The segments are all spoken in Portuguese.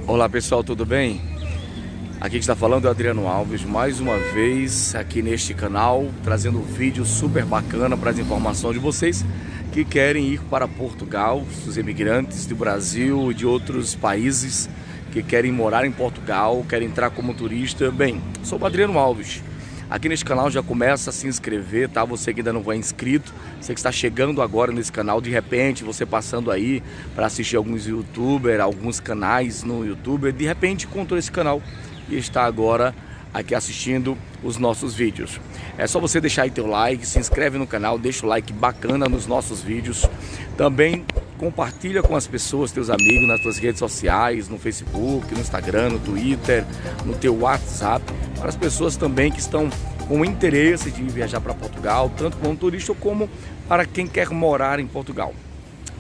Olá pessoal, tudo bem? Aqui que está falando é o Adriano Alves, mais uma vez aqui neste canal, trazendo um vídeo super bacana para as informações de vocês que querem ir para Portugal, os imigrantes do Brasil e de outros países que querem morar em Portugal, querem entrar como turista. Bem, sou o Adriano Alves. Aqui neste canal já começa a se inscrever, tá? Você que ainda não é inscrito, você que está chegando agora nesse canal, de repente você passando aí para assistir alguns youtubers, alguns canais no YouTube, de repente encontrou esse canal e está agora aqui assistindo os nossos vídeos. É só você deixar aí teu like, se inscreve no canal, deixa o like bacana nos nossos vídeos. Também compartilha com as pessoas, teus amigos, nas tuas redes sociais, no Facebook, no Instagram, no Twitter, no teu WhatsApp, para as pessoas também que estão com interesse de viajar para Portugal, tanto como turista como para quem quer morar em Portugal.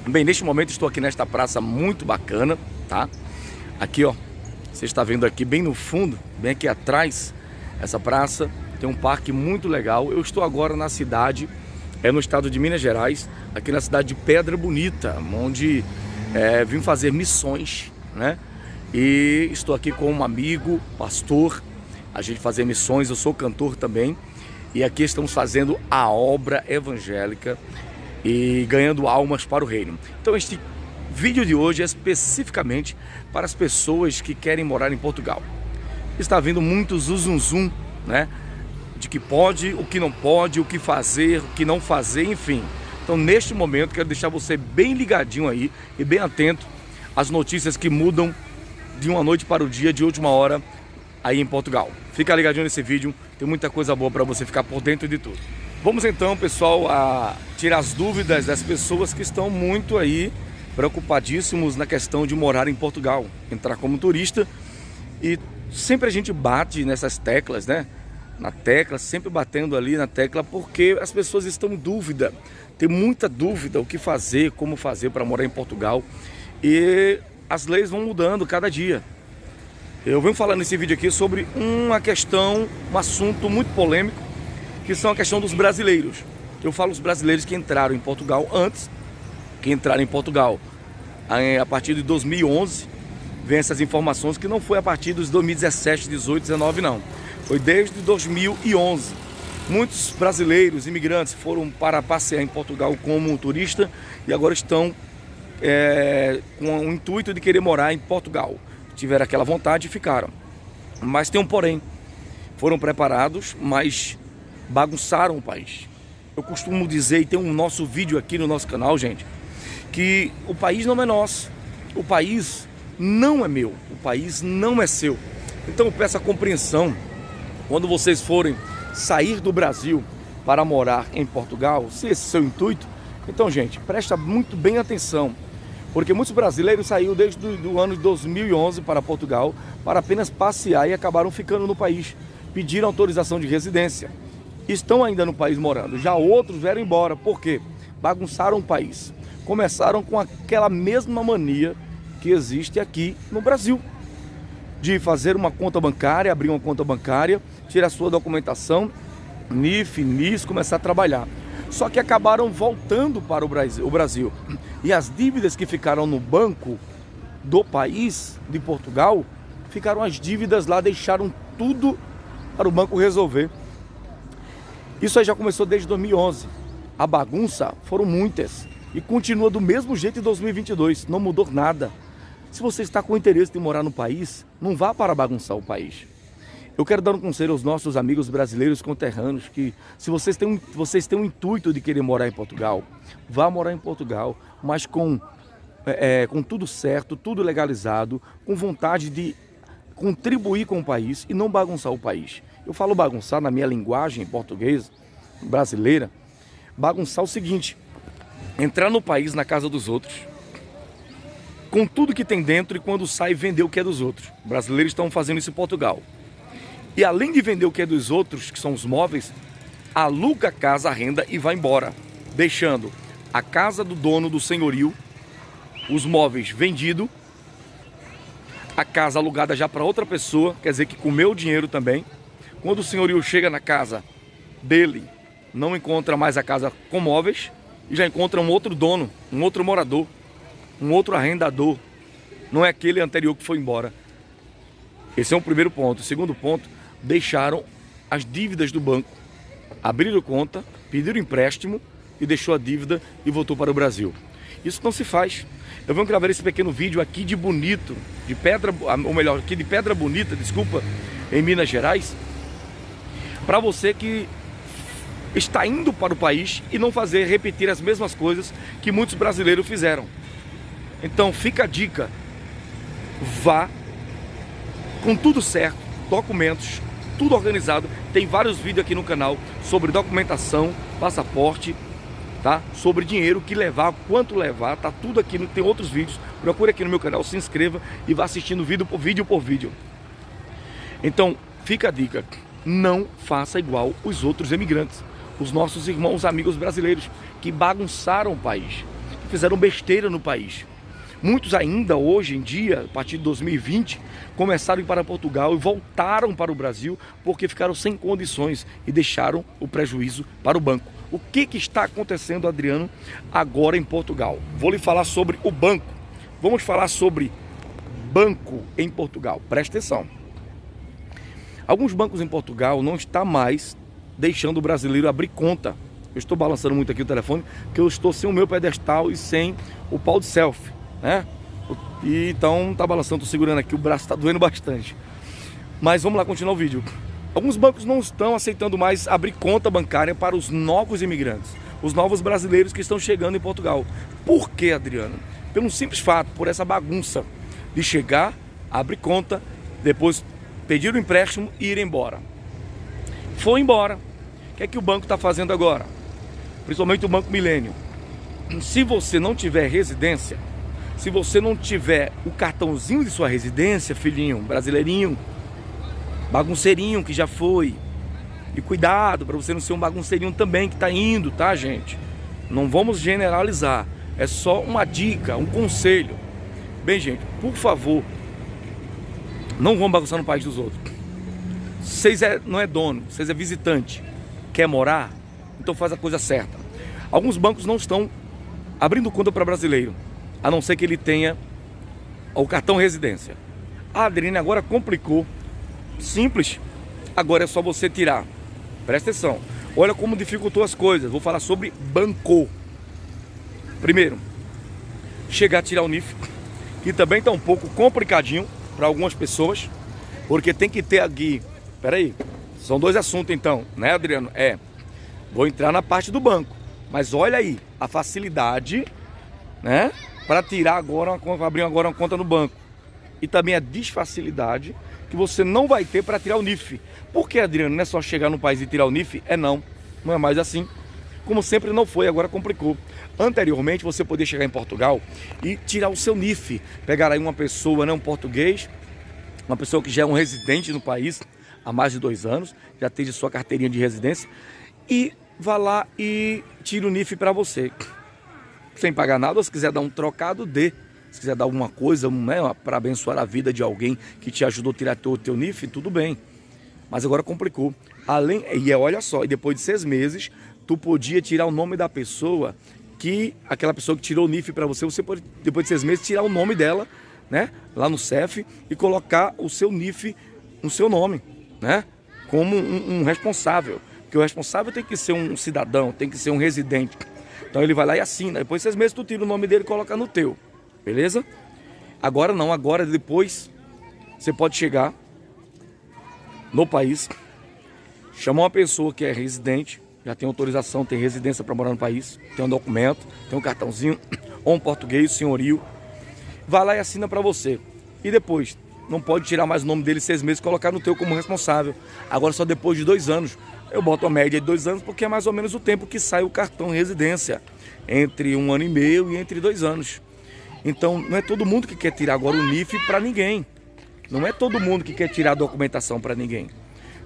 Bem, neste momento estou aqui nesta praça muito bacana, tá? Aqui, ó, você está vendo aqui bem no fundo, bem aqui atrás, essa praça tem um parque muito legal. Eu estou agora na cidade, no estado de Minas Gerais, aqui na cidade de Pedra Bonita, onde vim fazer missões, né? E estou aqui com um amigo, pastor, a gente fazer missões, eu sou cantor também, e aqui estamos fazendo a obra evangélica e ganhando almas para o reino. Então este vídeo de hoje é especificamente para as pessoas que querem morar em Portugal. Está vindo muito zum, né? De que pode, o que não pode, o que fazer, o que não fazer, enfim. Então neste momento quero deixar você bem ligadinho aí e bem atento às notícias que mudam de uma noite para o dia, de última hora, aí em Portugal. Fica ligadinho nesse vídeo, tem muita coisa boa para você ficar por dentro de tudo. Vamos então, pessoal, a tirar as dúvidas das pessoas que estão muito aí preocupadíssimos na questão de morar em Portugal, entrar como turista. E sempre a gente bate nessas teclas, né? Na tecla, sempre batendo ali na tecla, porque as pessoas estão em dúvida, tem muita dúvida o que fazer, como fazer para morar em Portugal, e as leis vão mudando cada dia. Eu venho falando nesse vídeo aqui sobre uma questão, um assunto muito polêmico, que são a questão dos brasileiros. Eu falo os brasileiros que entraram em Portugal antes, que entraram em Portugal a partir de 2011, vem essas informações que não foi a partir dos 2017, 18, 19 não. Foi desde 2011. Muitos brasileiros, imigrantes, foram para passear em Portugal como turista e agora estão com o intuito de querer morar em Portugal. Tiveram aquela vontade e ficaram. Mas tem um porém. Foram preparados, mas bagunçaram o país. Eu costumo dizer, e tem um nosso vídeo aqui no nosso canal, gente, que o país não é nosso. O país não é meu. O país não é seu. Então eu peço a compreensão. Quando vocês forem sair do Brasil para morar em Portugal, se esse é o seu intuito, então, gente, presta muito bem atenção, porque muitos brasileiros saíram desde o ano de 2011 para Portugal para apenas passear e acabaram ficando no país, pediram autorização de residência, estão ainda no país morando. Já outros vieram embora, por quê? Bagunçaram o país, começaram com aquela mesma mania que existe aqui no Brasil, de fazer uma conta bancária, abrir uma conta bancária, tirar sua documentação, NIF, NIS, começar a trabalhar. Só que acabaram voltando para o Brasil. E as dívidas que ficaram no banco do país, de Portugal, ficaram as dívidas lá, deixaram tudo para o banco resolver. Isso aí já começou desde 2011. A bagunça foram muitas e continua do mesmo jeito em 2022, não mudou nada. Se você está com interesse em morar no país, não vá para bagunçar o país. Eu quero dar um conselho aos nossos amigos brasileiros conterrâneos que se vocês têm um intuito de querer morar em Portugal, vá morar em Portugal, mas com tudo certo, tudo legalizado, com vontade de contribuir com o país e não bagunçar o país. Eu falo bagunçar na minha linguagem portuguesa, brasileira, bagunçar o seguinte: entrar no país na casa dos outros, com tudo que tem dentro, e quando sai vender o que é dos outros. Brasileiros estão fazendo isso em Portugal. E além de vender o que é dos outros, que são os móveis, aluga a casa, arrenda e vai embora, deixando a casa do dono do senhorio, os móveis vendidos, a casa alugada já para outra pessoa, quer dizer que comeu o dinheiro também. Quando o senhorio chega na casa dele, não encontra mais a casa com móveis e já encontra um outro dono, um outro morador, um outro arrendador. não é aquele anterior que foi embora. Esse é o primeiro ponto. O segundo ponto, deixaram as dívidas do banco, abriram conta, pediram empréstimo e deixou a dívida e voltou para o Brasil. Isso não se faz. Eu venho gravar esse pequeno vídeo aqui de Bonito, de Pedra, ou melhor, aqui de Pedra Bonita, desculpa, em Minas Gerais, para você que está indo para o país e não repetir as mesmas coisas que muitos brasileiros fizeram. Então fica a dica, vá com tudo certo, documentos, tudo organizado. Tem vários vídeos aqui no canal sobre documentação, passaporte, tá? Sobre dinheiro, que levar, quanto levar, tá tudo aqui, tem outros vídeos. Procure aqui no meu canal, se inscreva e vá assistindo vídeo por vídeo. Então, fica a dica, não faça igual os outros imigrantes, os nossos irmãos, amigos brasileiros, que bagunçaram o país, que fizeram besteira no país. Muitos ainda hoje em dia, a partir de 2020, começaram a ir para Portugal e voltaram para o Brasil porque ficaram sem condições e deixaram o prejuízo para o banco. O que está acontecendo, Adriano, agora em Portugal? Vou lhe falar sobre o banco. Vamos falar sobre banco em Portugal. Preste atenção. Alguns bancos em Portugal não estão mais deixando o brasileiro abrir conta. Eu estou balançando muito aqui o telefone, porque eu estou sem o meu pedestal e sem o pau de selfie, né? E então tá balançando, tô segurando aqui, o braço está doendo bastante. Mas vamos lá continuar o vídeo. Alguns bancos não estão aceitando mais abrir conta bancária para os novos imigrantes, os novos brasileiros que estão chegando em Portugal. Por quê, Adriano? Pelo simples fato, por essa bagunça de chegar, abrir conta, depois pedir o empréstimo e ir embora. Foi embora. O que é que o banco está fazendo agora? Principalmente o Banco Milênio. Se você não tiver residência, se você não tiver o cartãozinho de sua residência, filhinho, brasileirinho, bagunceirinho que já foi, e cuidado para você não ser um bagunceirinho também que está indo, tá, gente? Não vamos generalizar, é só uma dica, um conselho. Bem, gente, por favor, não vão bagunçar no país dos outros. Vocês não é dono, vocês é visitante. Quer morar? Então faz a coisa certa. Alguns bancos não estão abrindo conta para brasileiro, a não ser que ele tenha o cartão residência. A Adriane agora complicou. Simples. Agora é só você tirar. Presta atenção. Olha como dificultou as coisas. Vou falar sobre banco. Primeiro, chegar a tirar o NIF, que também está um pouco complicadinho para algumas pessoas, porque tem que ter aqui. Peraí, são dois assuntos então, né, Adriano? Vou entrar na parte do banco, mas olha aí a facilidade, né, para tirar agora abrir agora uma conta no banco, e também a desfacilidade que você não vai ter para tirar o NIF. Por que, Adriano? Não é só chegar no país e tirar o NIF? Não é mais assim. Como sempre não foi, agora complicou. Anteriormente você podia chegar em Portugal e tirar o seu NIF, pegar aí uma pessoa, né, um português, uma pessoa que já é um residente no país há mais de 2 anos, já tem sua carteirinha de residência, e vá lá e tira o NIF para você, sem pagar nada. Ou se quiser dar um trocado, dê. Se quiser dar alguma coisa, né, para abençoar a vida de alguém que te ajudou a tirar o teu NIF, tudo bem. Mas agora complicou. Olha só, e depois de 6 meses, tu podia tirar o nome da pessoa, aquela pessoa que tirou o NIF para você, você pode, depois de 6 meses, tirar o nome dela, né, lá no CEF, e colocar o seu NIF no seu nome, né, como um responsável. Porque o responsável tem que ser um cidadão, tem que ser um residente. Então ele vai lá e assina. Depois de 6 meses tu tira o nome dele e coloca no teu. Beleza? Agora não, agora depois você pode chegar no país, chamar uma pessoa que é residente, já tem autorização, tem residência para morar no país, tem um documento, tem um cartãozinho, ou um português, senhorio, vai lá e assina para você. E depois, não pode tirar mais o nome dele 6 meses e colocar no teu como responsável. Agora só depois de 2 anos. Eu boto a média de 2 anos porque é mais ou menos o tempo que sai o cartão residência. Entre 1 ano e meio e entre 2 anos. Então não é todo mundo que quer tirar agora o NIF para ninguém. Não é todo mundo que quer tirar a documentação para ninguém.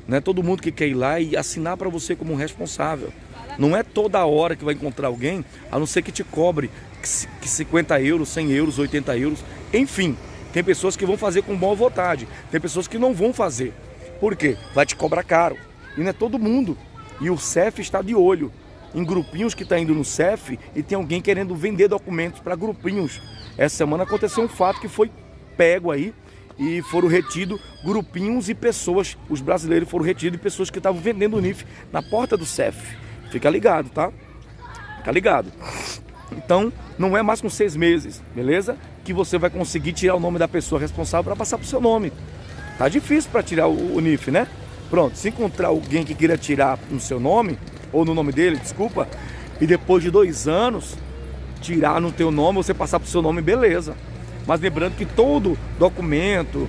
Não é todo mundo que quer ir lá e assinar para você como um responsável. Não é toda hora que vai encontrar alguém, a não ser que te cobre 50 euros, 100 euros, 80 euros. Enfim, tem pessoas que vão fazer com boa vontade. Tem pessoas que não vão fazer. Por quê? Vai te cobrar caro. E não é todo mundo. E o CEF está de olho em grupinhos que estão indo no CEF e tem alguém querendo vender documentos para grupinhos. Essa semana aconteceu um fato que foi pegos aí e foram retidos grupinhos e pessoas, os brasileiros foram retidos e pessoas que estavam vendendo o NIF na porta do CEF. Fica ligado, tá? Fica ligado. Então, não é mais com 6 meses, beleza? Que você vai conseguir tirar o nome da pessoa responsável para passar pro seu nome. Tá difícil para tirar o NIF, né? Pronto, se encontrar alguém que queira tirar no seu nome, ou no nome dele, desculpa, e depois de 2 anos, tirar no teu nome, você passar pro seu nome, beleza. Mas lembrando que todo documento,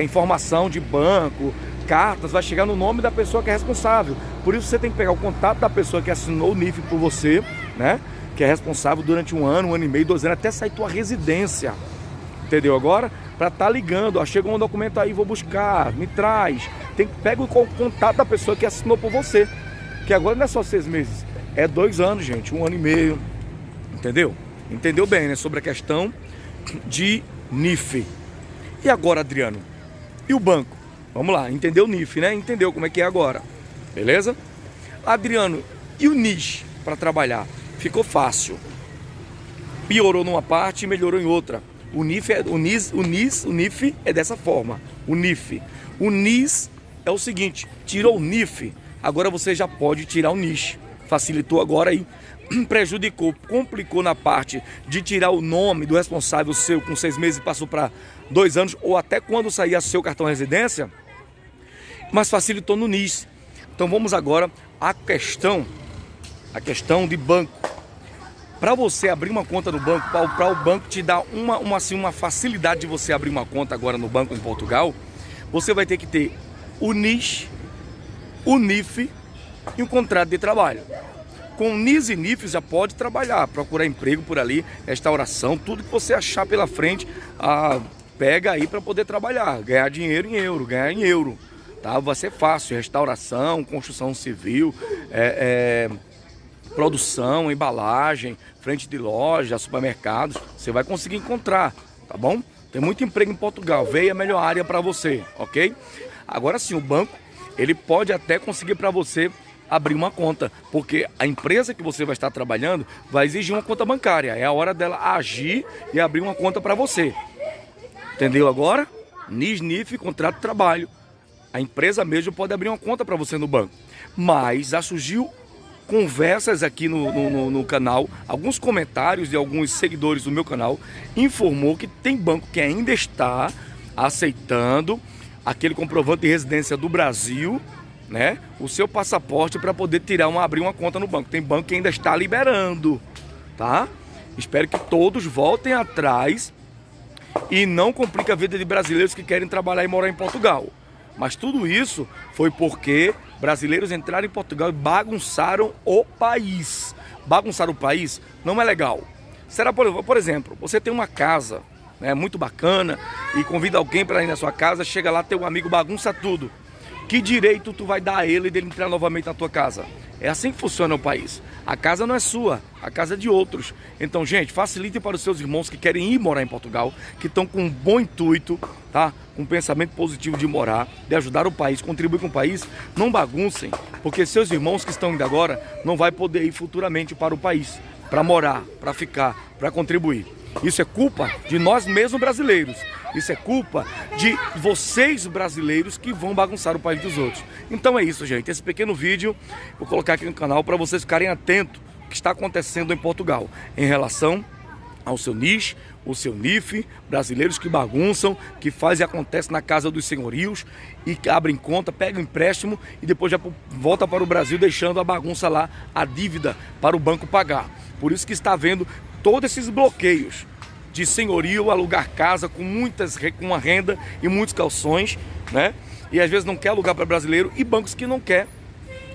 informação de banco, cartas, vai chegar no nome da pessoa que é responsável. Por isso você tem que pegar o contato da pessoa que assinou o NIF por você, né? Que é responsável durante 1 ano, 1 ano e meio, 2 anos, até sair tua residência. Entendeu agora? Para estar ligando, ó, chegou um documento aí, vou buscar, me traz. Pega o contato da pessoa que assinou por você. Que agora não é só 6 meses, é 2 anos, gente, 1 ano e meio. Entendeu? Entendeu bem, né? Sobre a questão de NIF. E agora, Adriano? E o banco? Vamos lá, entendeu o NIF, né? Entendeu como é que é agora. Beleza? Adriano, e o NIS para trabalhar? Ficou fácil. Piorou numa parte e melhorou em outra. O NIF é dessa forma. O NIF. O NIS é o seguinte, tirou o NIF, agora você já pode tirar o NIS. Facilitou agora aí. Prejudicou, complicou na parte de tirar o nome do responsável seu com 6 meses e passou para 2 anos, ou até quando saía seu cartão residência, mas facilitou no NIS. Então vamos agora à questão de banco. Para você abrir uma conta no banco, para o banco te dar uma facilidade de você abrir uma conta agora no banco em Portugal, você vai ter que ter o NIS, o NIF e um contrato de trabalho. Com NIS e NIF já pode trabalhar, procurar emprego por ali, restauração, tudo que você achar pela frente, pega aí para poder trabalhar, ganhar dinheiro em euro, ganhar em euro, tá? Vai ser fácil, restauração, construção civil, produção, embalagem, frente de loja, supermercados, você vai conseguir encontrar, tá bom? Tem muito emprego em Portugal, veio a melhor área para você, ok? Agora sim, o banco, ele pode até conseguir para você abrir uma conta, porque a empresa que você vai estar trabalhando vai exigir uma conta bancária, é a hora dela agir e abrir uma conta para você. Entendeu agora? NIS, NIF, contrato de trabalho. A empresa mesmo pode abrir uma conta para você no banco. Mas já surgiu conversas aqui no canal, alguns comentários de alguns seguidores do meu canal informou que tem banco que ainda está aceitando aquele comprovante de residência do Brasil, né, o seu passaporte para poder abrir uma conta no banco. Tem banco que ainda está liberando, tá? Espero que todos voltem atrás e não complique a vida de brasileiros que querem trabalhar e morar em Portugal. Mas tudo isso foi porque brasileiros entraram em Portugal e bagunçaram o país. Bagunçar o país não é legal. Será, por exemplo, você tem uma casa, né, muito bacana e convida alguém para ir na sua casa, chega lá, teu amigo bagunça tudo. Que direito tu vai dar a ele dele entrar novamente na tua casa? É assim que funciona o país. A casa não é sua, a casa é de outros. Então, gente, facilite para os seus irmãos que querem ir morar em Portugal, que estão com um bom intuito, tá? Com um pensamento positivo de morar, de ajudar o país, contribuir com o país. Não baguncem, porque seus irmãos que estão indo agora não vai poder ir futuramente para o país, para morar, para ficar, para contribuir. Isso é culpa de nós mesmos brasileiros. Isso é culpa de vocês brasileiros que vão bagunçar o país dos outros. Então é isso, gente. Esse pequeno vídeo vou colocar aqui no canal para vocês ficarem atentos ao que está acontecendo em Portugal em relação ao seu NIS, o seu NIF, brasileiros que bagunçam, que fazem e acontece na casa dos senhorios e que abrem conta, pegam empréstimo e depois já volta para o Brasil deixando a bagunça lá, a dívida para o banco pagar. Por isso que está havendo todos esses bloqueios de senhorio, alugar casa com uma renda e muitos calções, né? E às vezes não quer alugar para brasileiro e bancos que não quer,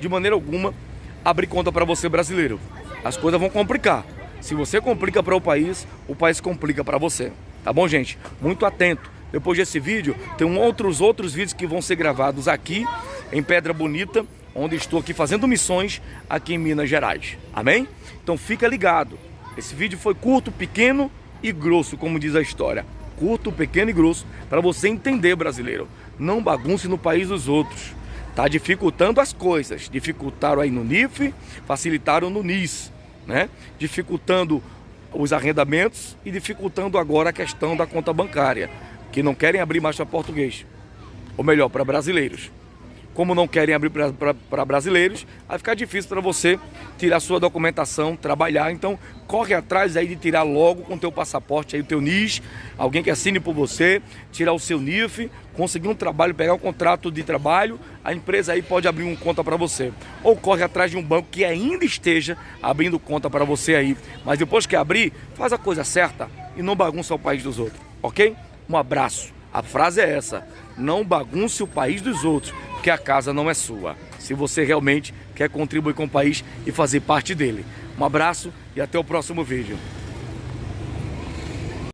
de maneira alguma, abrir conta para você brasileiro. As coisas vão complicar. Se você complica para o país complica para você. Tá bom, gente? Muito atento. Depois desse vídeo, tem outros vídeos que vão ser gravados aqui em Pedra Bonita, onde estou aqui fazendo missões aqui em Minas Gerais. Amém? Então fica ligado. Esse vídeo foi curto, pequeno e grosso, como diz a história. Curto, pequeno e grosso, para você entender, brasileiro. Não bagunce no país dos outros. Tá dificultando as coisas. Dificultaram aí no NIF, facilitaram no NIS, né? Dificultando os arrendamentos e dificultando agora a questão da conta bancária. que não querem abrir mais para português, ou melhor, para brasileiros. Como não querem abrir para brasileiros, vai ficar difícil para você tirar sua documentação, trabalhar. Então, corre atrás aí de tirar logo com o teu passaporte, aí o teu NIS, alguém que assine por você, tirar o seu NIF, conseguir um trabalho, pegar um contrato de trabalho, a empresa aí pode abrir uma conta para você. Ou corre atrás de um banco que ainda esteja abrindo conta para você aí. Mas depois que abrir, faz a coisa certa e não bagunça o país dos outros, ok? Um abraço. A frase é essa: não bagunce o país dos outros, porque a casa não é sua. Se você realmente quer contribuir com o país e fazer parte dele. Um abraço e até o próximo vídeo.